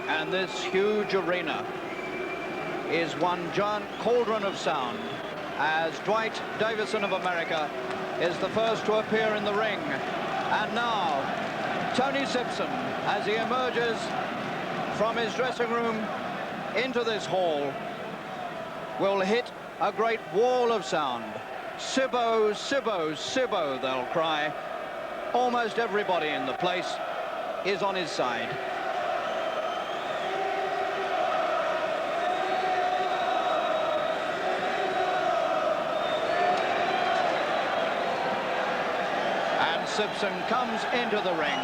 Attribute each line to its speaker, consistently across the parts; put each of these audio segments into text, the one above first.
Speaker 1: And this huge arena is one giant cauldron of sound as Dwight Davison of America is the first to appear in the ring. And now, Tony Sibson, as he emerges from his dressing room into this hall, will hit a great wall of sound. Sibbo, Sibbo, Sibbo, they'll cry. Almost everybody in the place is on his side. Sibson comes into the ring,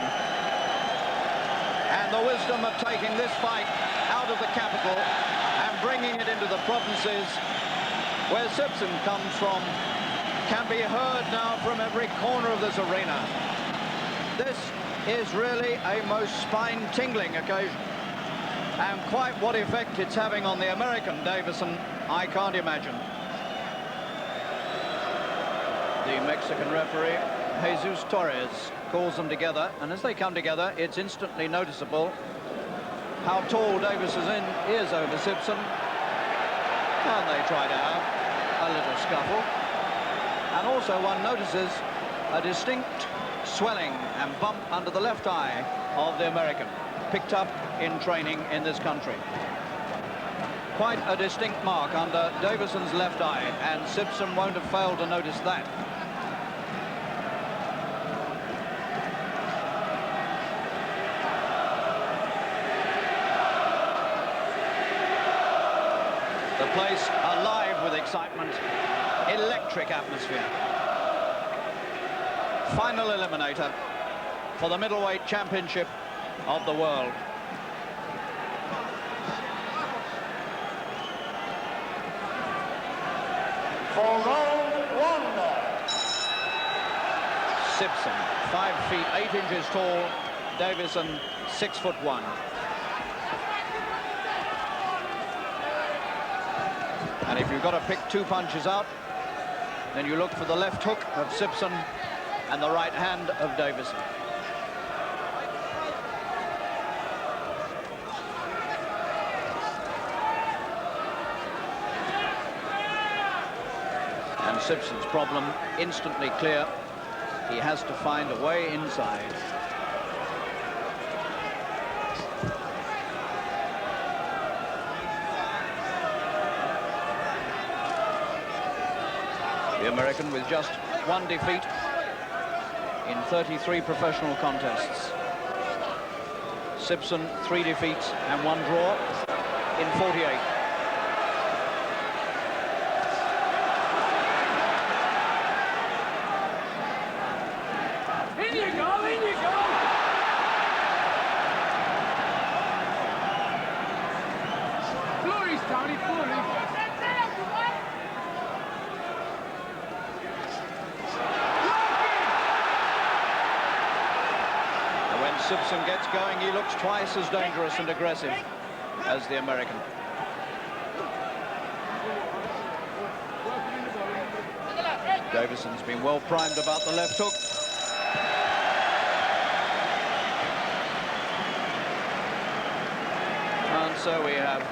Speaker 1: and the wisdom of taking this fight out of the capital and bringing it into the provinces where Sibson comes from can be heard now from every corner of this arena. This is really a most spine-tingling occasion, and quite what effect it's having on the American Davison, I can't imagine. The Mexican referee, Jesus Torres, calls them together, and as they come together, it's instantly noticeable how tall Davison is over Sibson, and they try to have a little scuffle. And also one notices a distinct swelling and bump under the left eye of the American, picked up in training in this country. Quite a distinct mark under Davison's left eye, and Sibson won't have failed to notice that. The place alive with excitement, electric atmosphere. Final eliminator for the middleweight championship of the world.
Speaker 2: For round one.
Speaker 1: Sibson, 5 feet 8 inches tall. Davison, 6'1". And if you've got to pick 2 punches out, then you look for the left hook of Sibson and the right hand of Davison. And Sibson's problem instantly clear. He has to find a way inside. The American with just 1 defeat in 33 professional contests. Sibson, 3 defeats and 1 draw in 48.
Speaker 2: In you go, in you go! Flurries, Tony, flurries.
Speaker 1: Sibson gets going, he looks twice as dangerous and aggressive as the American. Davison's been well primed about the left hook. And so we have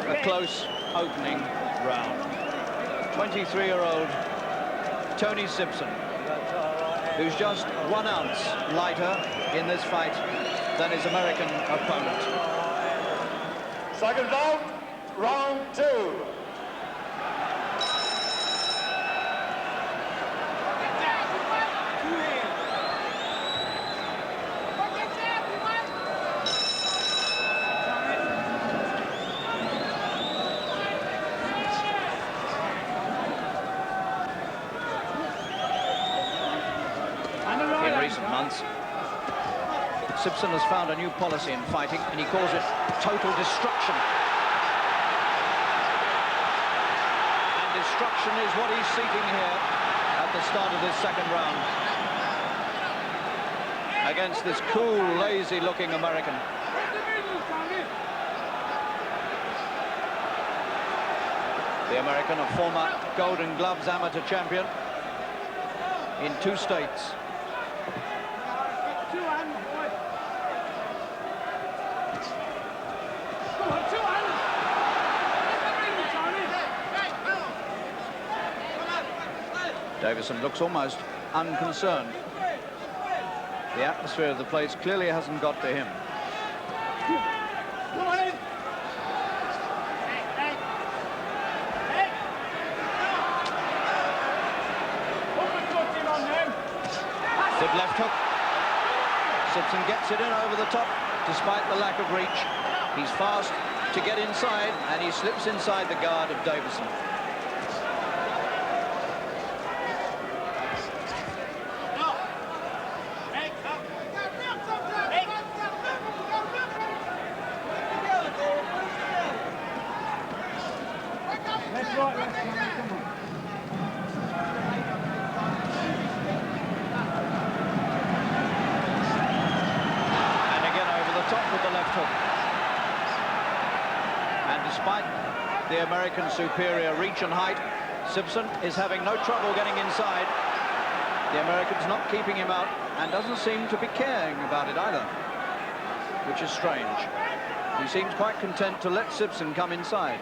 Speaker 1: a close opening round. 23-year-old Tony Sibson, who's just 1 ounce lighter in this fight than his American opponent.
Speaker 2: Second bout, round 2.
Speaker 1: In recent months, Sibson has found a new policy in fighting, and he calls it total destruction. And destruction is what he's seeking here at the start of this second round against this cool, lazy-looking American. The American, a former Golden Gloves amateur champion in 2 states. Davison looks almost unconcerned. The atmosphere of the place clearly hasn't got to him. Good left hook. Sibson gets it in over the top, despite the lack of reach. He's fast to get inside, and he slips inside the guard of Davison. The American superior reach and height, Sibson is having no trouble getting inside. The American's not keeping him out and doesn't seem to be caring about it either, which is strange. He seems quite content to let Sibson come inside.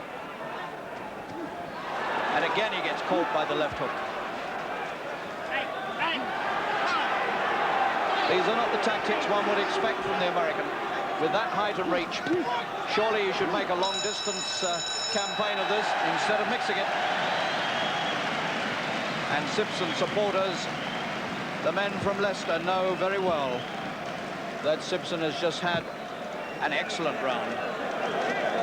Speaker 1: And again he gets caught by the left hook. These are not the tactics one would expect from the American. With that height and reach, surely you should make a long-distance campaign of this instead of mixing it. And Sibson supporters, the men from Leicester, know very well that Sibson has just had an excellent round.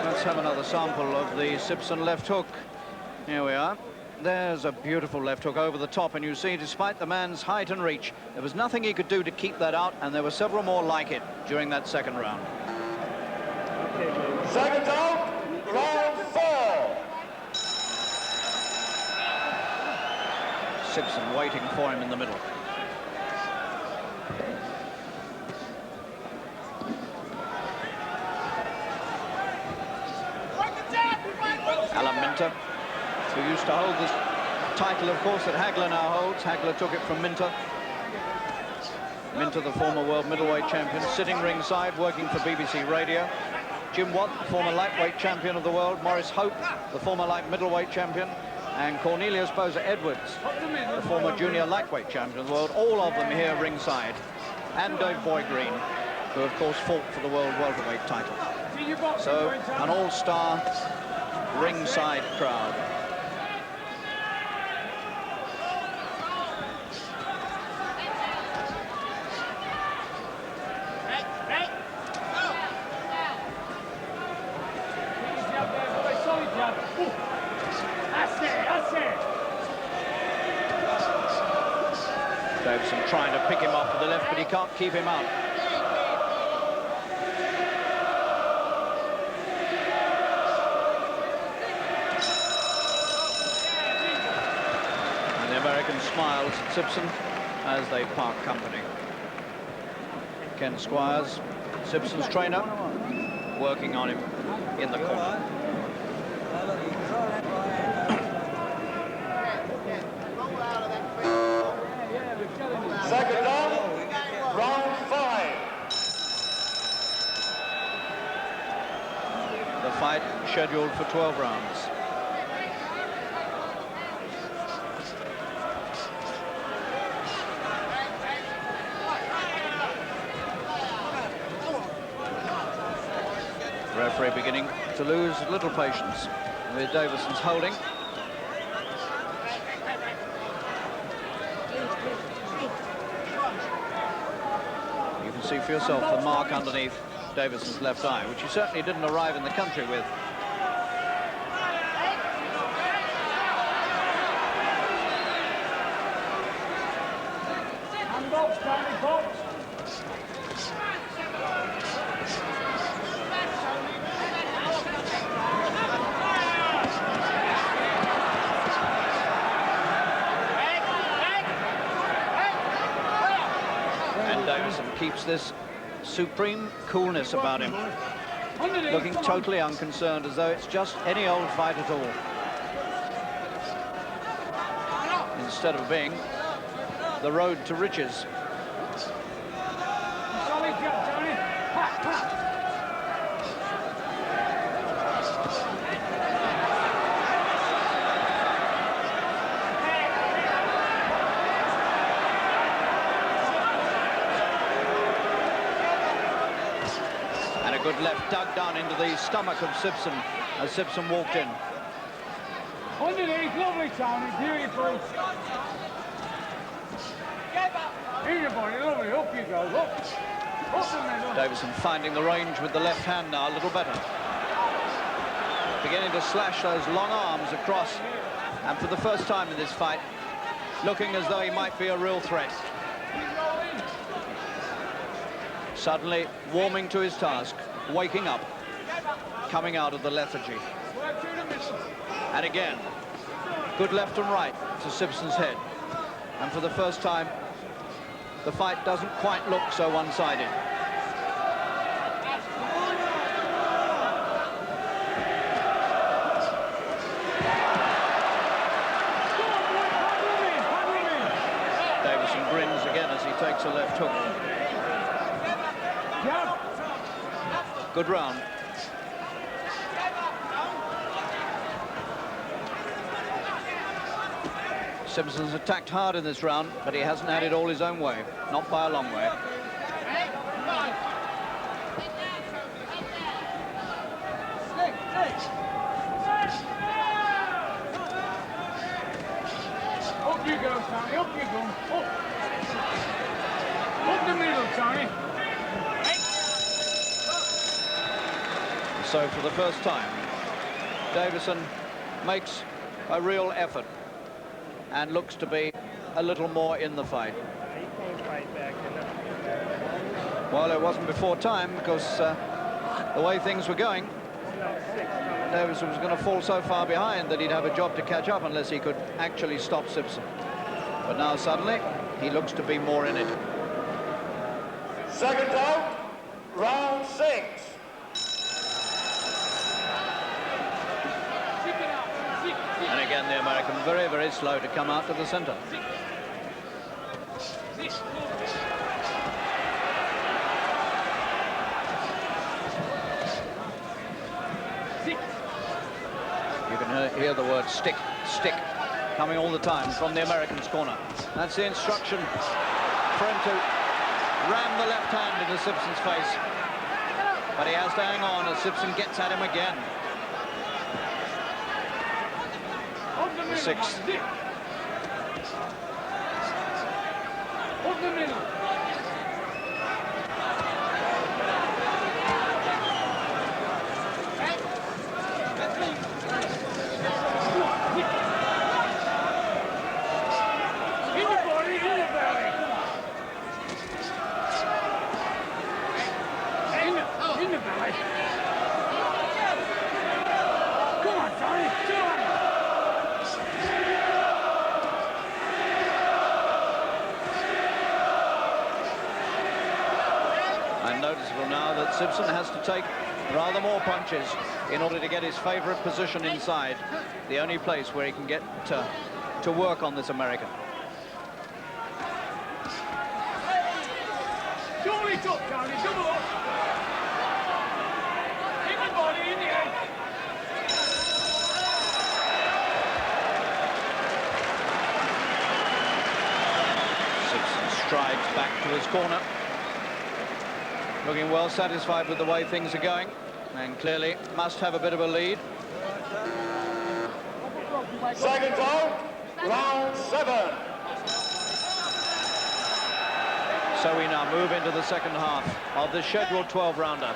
Speaker 1: Let's have another sample of the Sibson left hook. Here we are. There's a beautiful left hook over the top, and you see, despite the man's height and reach, there was nothing he could do to keep that out, and there were several more like it during that second round.
Speaker 2: Second out, round 4.
Speaker 1: Sibson waiting for him in the middle. Eliminator, who used to hold this title, of course, that Hagler now holds. Hagler took it from Minter. Minter, the former world middleweight champion, sitting ringside, working for BBC Radio. Jim Watt, the former lightweight champion of the world. Maurice Hope, the former light middleweight champion. And Cornelius Boza Edwards, the former junior lightweight champion of the world. All of them here ringside. And Dave Boy Green, who, of course, fought for the world welterweight title. So, an all-star ringside crowd. Davison trying to pick him off with the left, but he can't keep him out. And the American smiles at Sibson as they part company. Ken Squires, Sibson's trainer, working on him in the corner.
Speaker 2: Second down, round 5.
Speaker 1: The fight scheduled for 12 rounds. The referee beginning to lose little patience with Davison's holding. See for yourself the mark underneath Davison's left eye, which he certainly didn't arrive in the country with.
Speaker 2: Box, Danny, box.
Speaker 1: Davison keeps this supreme coolness about him, looking totally unconcerned, as though it's just any old fight at all, instead of being the road to riches. And a good left dug down into the stomach of Sibson as Sibson walked in.
Speaker 2: Underneath, lovely, Tony, beautiful. Beautiful, lovely, up you go, up the middle.
Speaker 1: Davison finding the range with the left hand now a little better. Beginning to slash those long arms across, and for the first time in this fight, looking as though he might be a real threat. Suddenly warming to his task, waking up, coming out of the lethargy. And again, good left and right to Sibson's head. And for the first time, the fight doesn't quite look so one-sided. Davison grins again as he takes a left hook. Good round. Sibson's attacked hard in this round, but he hasn't had it all his own way, not by a long way.
Speaker 2: Up you go, Tony, up you go. Up the middle, Tony.
Speaker 1: So for the first time, Davison makes a real effort and looks to be a little more in the fight. Well, it wasn't before time, because the way things were going, Davison was going to fall so far behind that he'd have a job to catch up unless he could actually stop Sibson. But now suddenly he looks to be more in it.
Speaker 2: Second out, round 6.
Speaker 1: And again, the American very, very slow to come out to the center. You can hear the word stick, stick, coming all the time from the American's corner. That's the instruction for him to ram the left hand into Sibson's face. But he has to hang on as Sibson gets at him again. The sixth.
Speaker 2: Up the middle. In the body, in the belly. In the belly. Come on, Tony, come on.
Speaker 1: And noticeable now that Sibson has to take rather more punches in order to get his favorite position inside, the only place where he can get to work on this American.
Speaker 2: Double it up, Tony, double up. In the body, in the head.
Speaker 1: Sibson strides back to his corner, looking well satisfied with the way things are going, and clearly must have a bit of a lead.
Speaker 2: Second out, round 7.
Speaker 1: So we now move into the second half of the scheduled 12-rounder.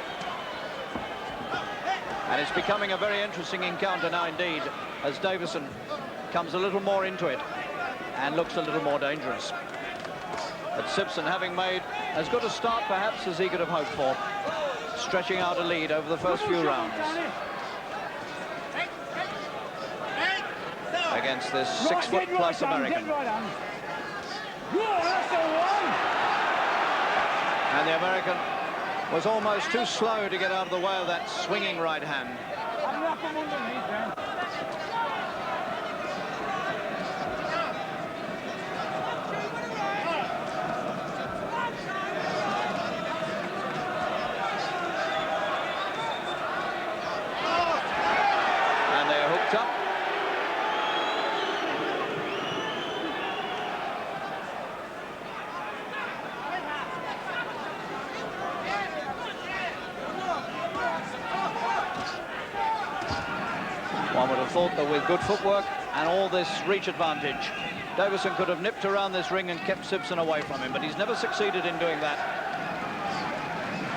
Speaker 1: And it's becoming a very interesting encounter now indeed, as Davison comes a little more into it and looks a little more dangerous. But Sibson, having made as good a start perhaps as he could have hoped for, stretching out a lead over the first few rounds against this 6-foot-plus American. And the American was almost too slow to get out of the way of that swinging right hand. And they're hooked up. One would have thought that with good footwork and all this reach advantage, Davison could have nipped around this ring and kept Sibson away from him, but he's never succeeded in doing that.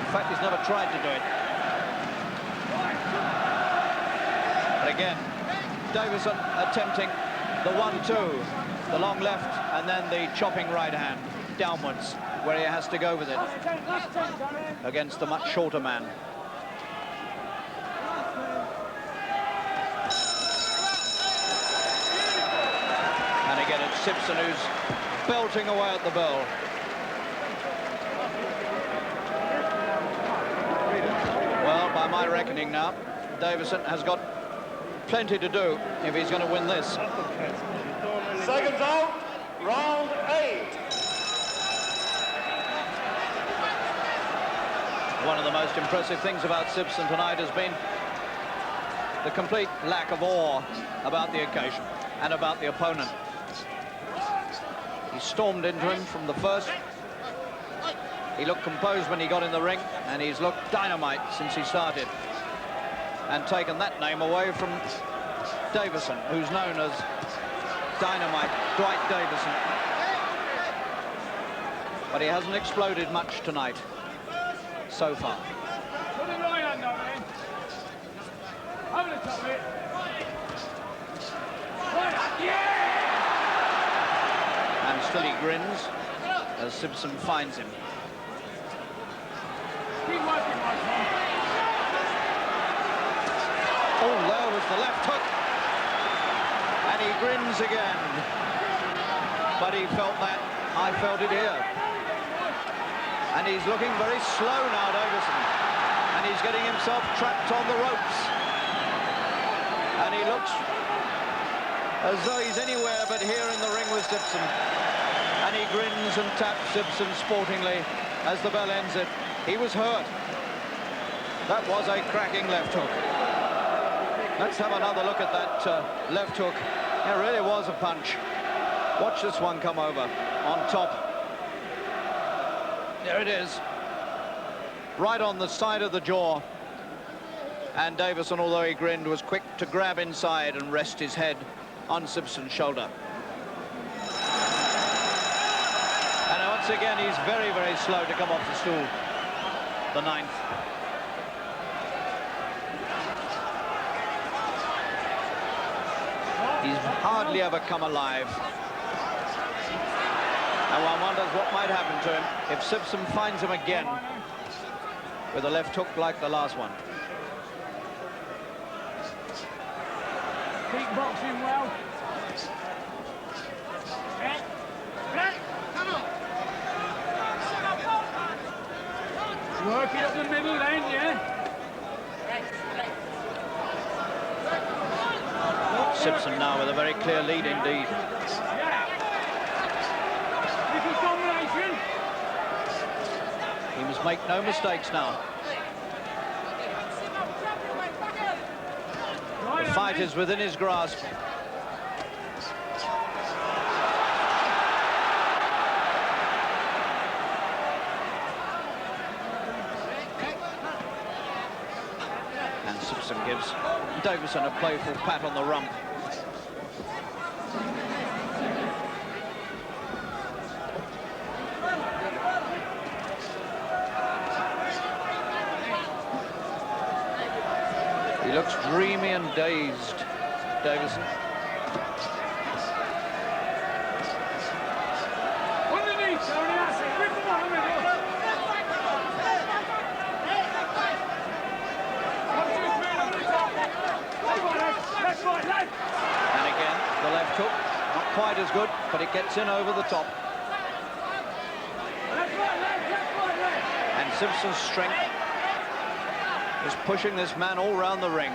Speaker 1: In fact, he's never tried to do it. But again, Davison attempting the 1-2, the long left, and then the chopping right hand downwards, where he has to go with it against the much shorter man. And again, it's Sibson who's belting away at the bell. Well, by my reckoning now, Davison has got plenty to do if he's going to win this.
Speaker 3: Seconds out, round 8.
Speaker 1: One of the most impressive things about Sibson tonight has been the complete lack of awe about the occasion and about the opponent. He stormed into him from the first. He looked composed when he got in the ring, and he's looked dynamite since he started, and taken that name away from Davison, who's known as Dynamite, Dwight Davison. But he hasn't exploded much tonight so far.
Speaker 2: Put the right hand on, man. Over the top of it. Yeah!
Speaker 1: And still he grins as Sibson finds him.
Speaker 2: Keep working, my son.
Speaker 1: Oh, there was the left hook. And he grins again. But he felt that. I felt it here. And he's looking very slow now, Davison. And he's getting himself trapped on the ropes. And he looks as though he's anywhere but here in the ring with Sibson. And he grins and taps Sibson sportingly as the bell ends it. He was hurt. That was a cracking left hook. Let's have another look at that left hook. It really was a punch. Watch this one come over on top. There it is. Right on the side of the jaw. And Davison, although he grinned, was quick to grab inside and rest his head on Sibson's shoulder. And once again, he's very, very slow to come off the stool. The 9th. He's hardly ever come alive. And one wonders what might happen to him if Sibson finds him again with a left hook like the last one.
Speaker 2: Keep boxing well. Work it up the middle then, yeah?
Speaker 1: Sibson now with a very clear lead indeed.
Speaker 2: Little combination.
Speaker 1: He must make no mistakes now. The fight is within his grasp. And Sibson gives Davison a playful pat on the rump. He looks dreamy and dazed, Davison.
Speaker 2: Underneath, Tony, that's it. Rip them on the middle. 1, 2, 3, over the top. Left, right, left.
Speaker 1: And again, the left hook, not quite as good, but it gets in over the top.
Speaker 2: Left, right, left.
Speaker 1: And Sibson's strength is pushing this man all round the ring.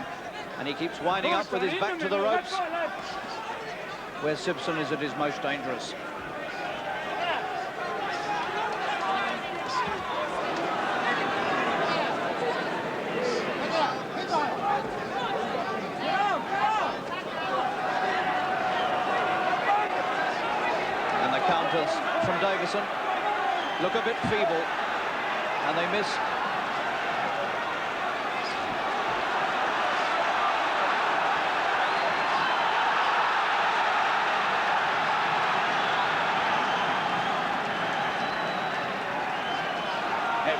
Speaker 1: And he keeps winding up with his back to the ropes, where Sibson is at his most dangerous. And the counters from Davison look a bit feeble, and they miss.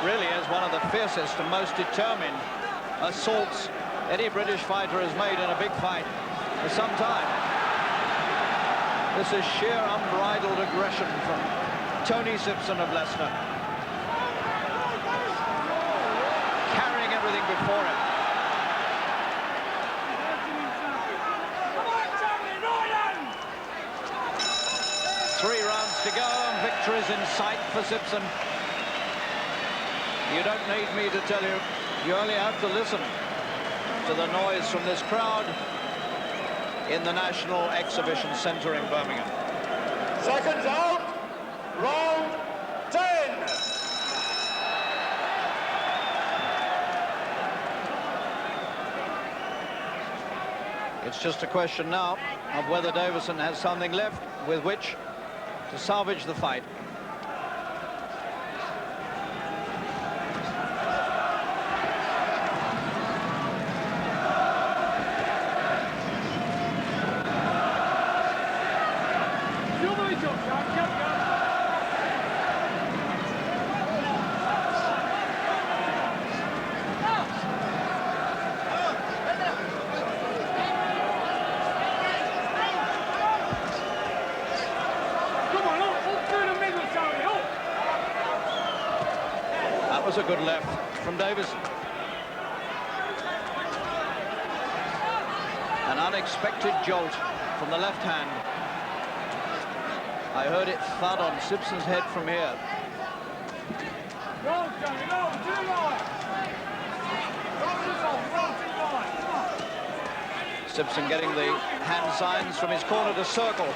Speaker 1: really is one of the fiercest and most determined assaults any British fighter has made in a big fight for some time. This is sheer unbridled aggression from Tony Sibson of Leicester, carrying everything before him. Three rounds to go and victory's in sight for Sibson. You don't need me to tell you, you only have to listen to the noise from this crowd in the National Exhibition Centre in Birmingham.
Speaker 3: Seconds out, round 10.
Speaker 1: It's just a question now of whether Davison has something left with which to salvage the fight. That was a good left from Davison. An unexpected jolt from the left hand. I heard it thud on Sibson's head from here. Sibson getting the hand signs from his corner to circle.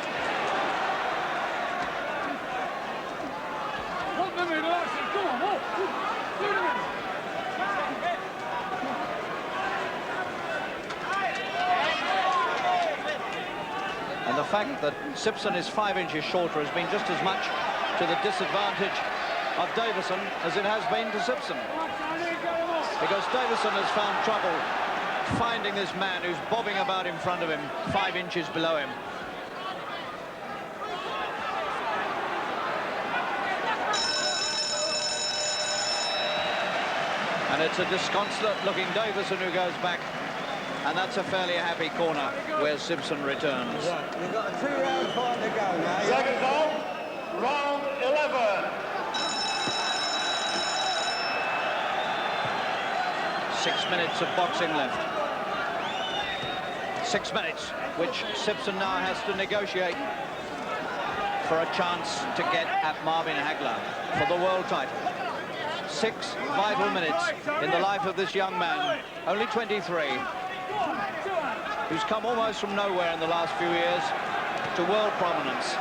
Speaker 1: And the fact that Sibson is 5 inches shorter has been just as much to the disadvantage of Davison as it has been to Sibson. Because Davison has found trouble finding this man who's bobbing about in front of him, 5 inches below him. And it's a disconsolate-looking Davison who goes back. And that's a fairly happy corner where Sibson returns.
Speaker 4: Right, we've got a 2-round fight to go now.
Speaker 3: Seconds out, round 11.
Speaker 1: 6 minutes of boxing left. 6 minutes, which Sibson now has to negotiate for a chance to get at Marvin Hagler for the world title. 6 vital minutes in the life of this young man, only 23, who's come almost from nowhere in the last few years to world prominence.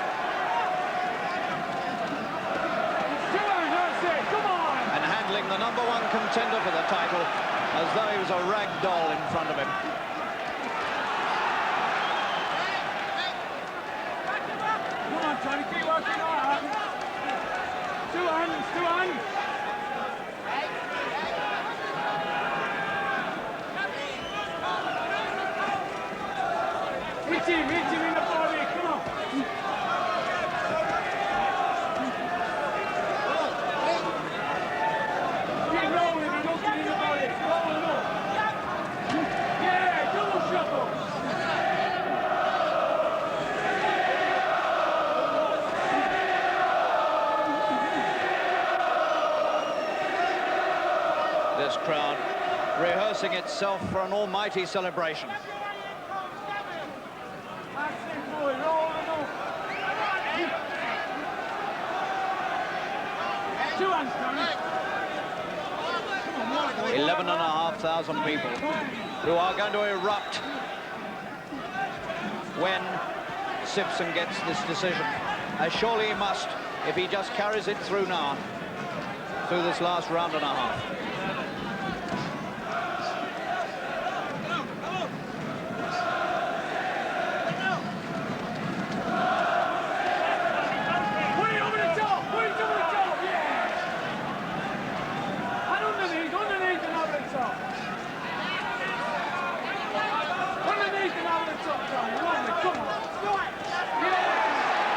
Speaker 1: And handling the #1 contender for the title as though he was a rag doll in front of him.
Speaker 2: Come on, Tony, keep working hard. 2 hands, 2 hands. Hit him in the body, come on. Keep rolling and hooking in the body. Roll him up. Yeah, double shuffle.
Speaker 1: This crowd rehearsing itself for an almighty celebration.
Speaker 2: That's it, boy, roll him up. 2 hands, Tony.
Speaker 1: 11,500 people who are going to erupt when Sibson gets this decision, as surely he must if he just carries it through now, through this last round and a half.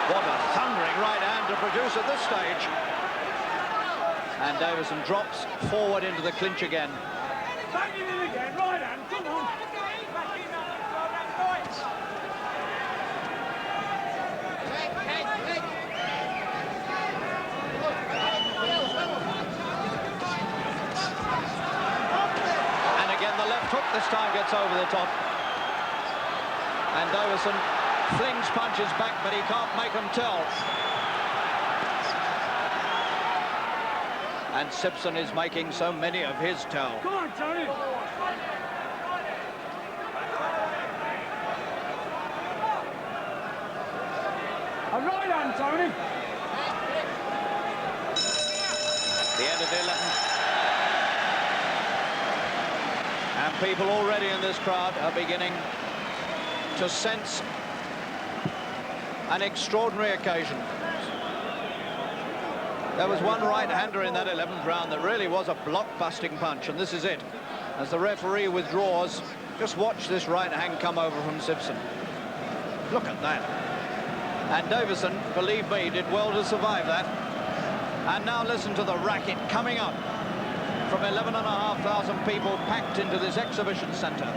Speaker 1: What a thundering right hand to produce at this stage. And Davison drops forward into the clinch again.
Speaker 2: Back it in again, right hand, come on.
Speaker 1: And again, the left hook this time gets over the top. And Davison flings punches back, but he can't make them tell. And Sibson is making so many of his tell.
Speaker 2: Come on, Tony. A right hand, Tony.
Speaker 1: The end of the 11th. And people already in this crowd are beginning to sense an extraordinary occasion. There was one right-hander in that 11th round that really was a block-busting punch, and this is it. As the referee withdraws, just watch this right hand come over from Sibson. Look at that. And Davison, believe me, did well to survive that. And now listen to the racket coming up from 11,500 people packed into this exhibition centre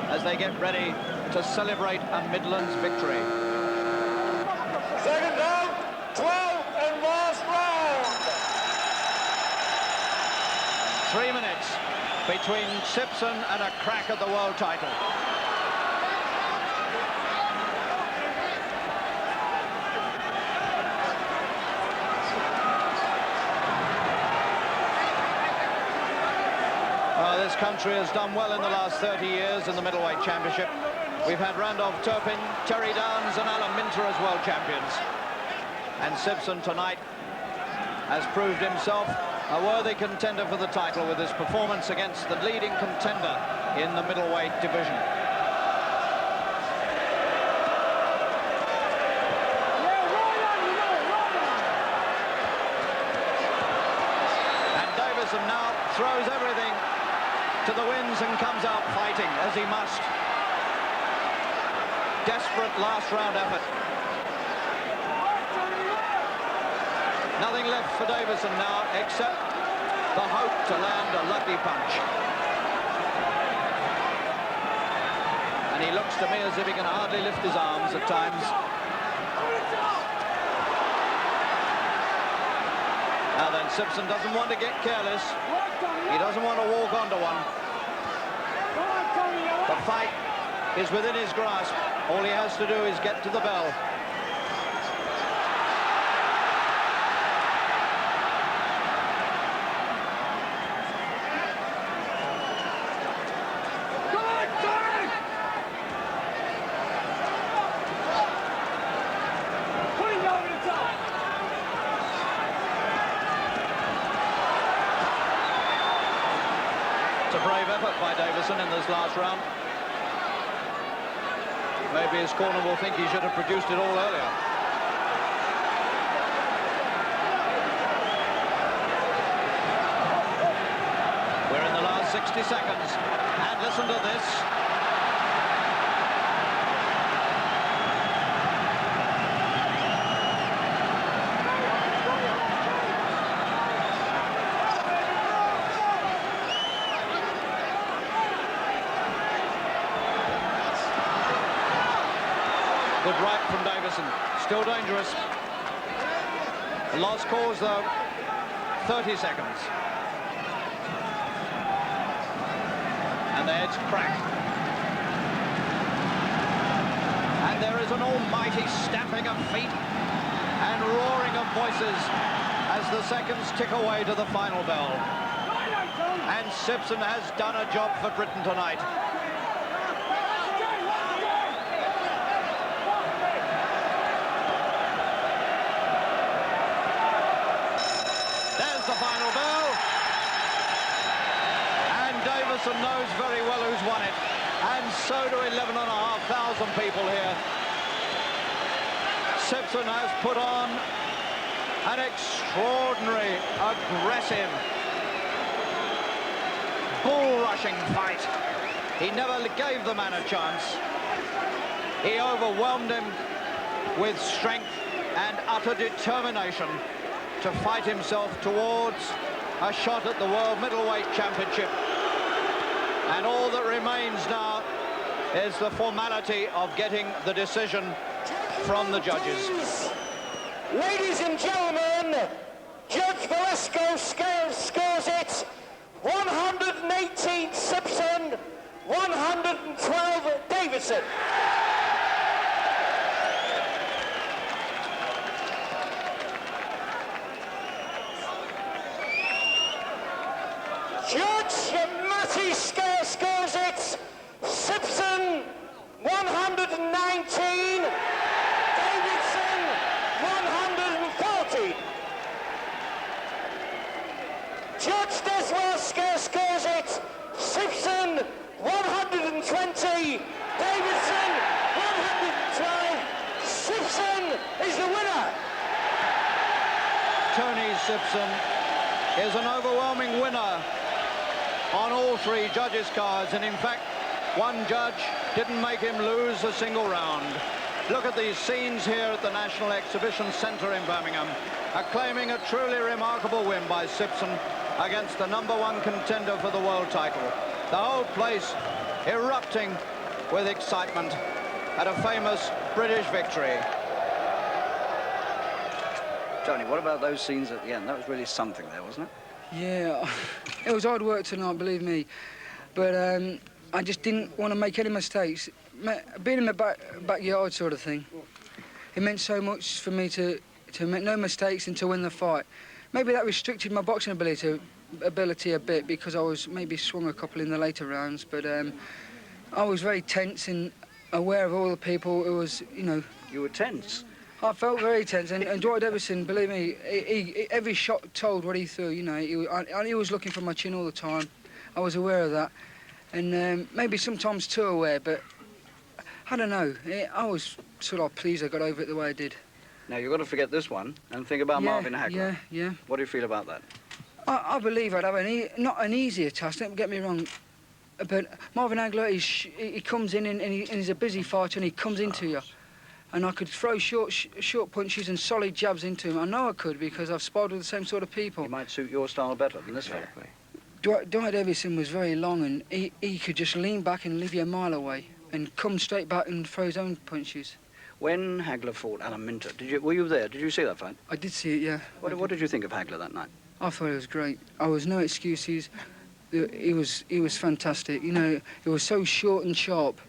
Speaker 1: as they get ready to celebrate a Midlands victory.
Speaker 3: Second round, 12 and last round.
Speaker 1: 3 minutes between Sibson and a crack at the world title. This country has done well in the last 30 years in the Middleweight Championship. We've had Randolph Turpin, Terry Downs and Alan Minter as world champions. And Sibson tonight has proved himself a worthy contender for the title with his performance against the leading contender in the middleweight division. And Davison now throws everything to the winds and comes out fighting as he must. Desperate last round effort. Nothing left for Davison now except the hope to land a lucky punch. And he looks to me as if he can hardly lift his arms at times. Now then, Sibson doesn't want to get careless. He doesn't want to walk onto one. The fight is within his grasp. All he has to do is get to the bell. It's a brave effort by Davison in this last round. Maybe his corner will think he should have produced it all earlier. We're in the last 60 seconds. And listen to this. Good right from Davison, still dangerous. A lost cause though, 30 seconds. And the head's cracked. And there is an almighty stamping of feet and roaring of voices as the seconds tick away to the final bell. And Sibson has done a job for Britain tonight. The final bell, and Davison knows very well who's won it, and so do 11,500 people here. Sibson has put on an extraordinary, aggressive, bull-rushing fight. He never gave the man a chance. He overwhelmed him with strength and utter determination to fight himself towards a shot at the World Middleweight Championship. And all that remains now is the formality of getting the decision from the judges.
Speaker 3: Ladies and gentlemen, Judge Velasco scores it 118 Sibson, 112 Davison. Judge Matty scores it Sibson, 119, Davison, 140. Judge Deswell scores it Sibson, 120, Davison, 112. Sibson is the winner.
Speaker 1: Tony Sibson is an overwhelming winner on all three judges' cards, and in fact, one judge didn't make him lose a single round. Look at these scenes here at the National Exhibition Centre in Birmingham, acclaiming a truly remarkable win by Sibson against the #1 contender for the world title. The whole place erupting with excitement at a famous British victory.
Speaker 5: Tony, what about those scenes at the end? That was really something there, wasn't it?
Speaker 6: Yeah, it was hard work tonight, believe me. But I just didn't want to make any mistakes. Being in my backyard sort of thing, it meant so much for me to make no mistakes and to win the fight. Maybe that restricted my boxing ability a bit because I was maybe swung a couple in the later rounds, but I was very tense and aware of all the people. It was, you know...
Speaker 5: You were tense?
Speaker 6: I felt very tense, and Dwight Davison, believe me, he every shot told what he threw, you know. He was looking for my chin all the time. I was aware of that, and maybe sometimes too aware, but I don't know. I was sort of pleased I got over it the way I did.
Speaker 5: Now, you've got to forget this one and think about Marvin Hagler.
Speaker 6: Yeah.
Speaker 5: What do you feel about that?
Speaker 6: I believe I'd have not an easier task, don't get me wrong, but Marvin Hagler, he comes in and he's a busy fighter and he comes into you. And I could throw short punches and solid jabs into him. I know I could because I've sparred with the same sort of people.
Speaker 5: He might suit your style better than this fella.
Speaker 6: Dwight Davison was very long and he could just lean back and leave you a mile away and come straight back and throw his own punches.
Speaker 5: When Hagler fought Alan Minter, were you there? Did you see that fight?
Speaker 6: I did see it, yeah.
Speaker 5: What did you think of Hagler that night?
Speaker 6: I thought it was great. I was no excuses. He was fantastic. You know, it was so short and sharp.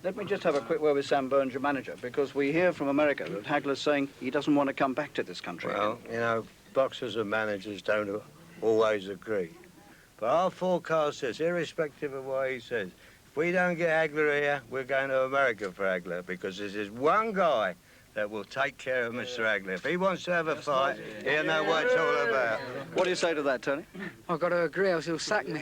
Speaker 5: Let me just have a quick word with Sam Burns, your manager, because we hear from America that Hagler's saying he doesn't want to come back to this country.
Speaker 4: Well, you know, boxers and managers don't always agree. But our forecast says, irrespective of what he says, if we don't get Hagler here, we're going to America for Hagler, because this is one guy that will take care of Mr. Hagler. If he wants to have a fight, he'll know what it's all about.
Speaker 5: What do you say to that, Tony?
Speaker 6: I've got to agree, else he'll sack me.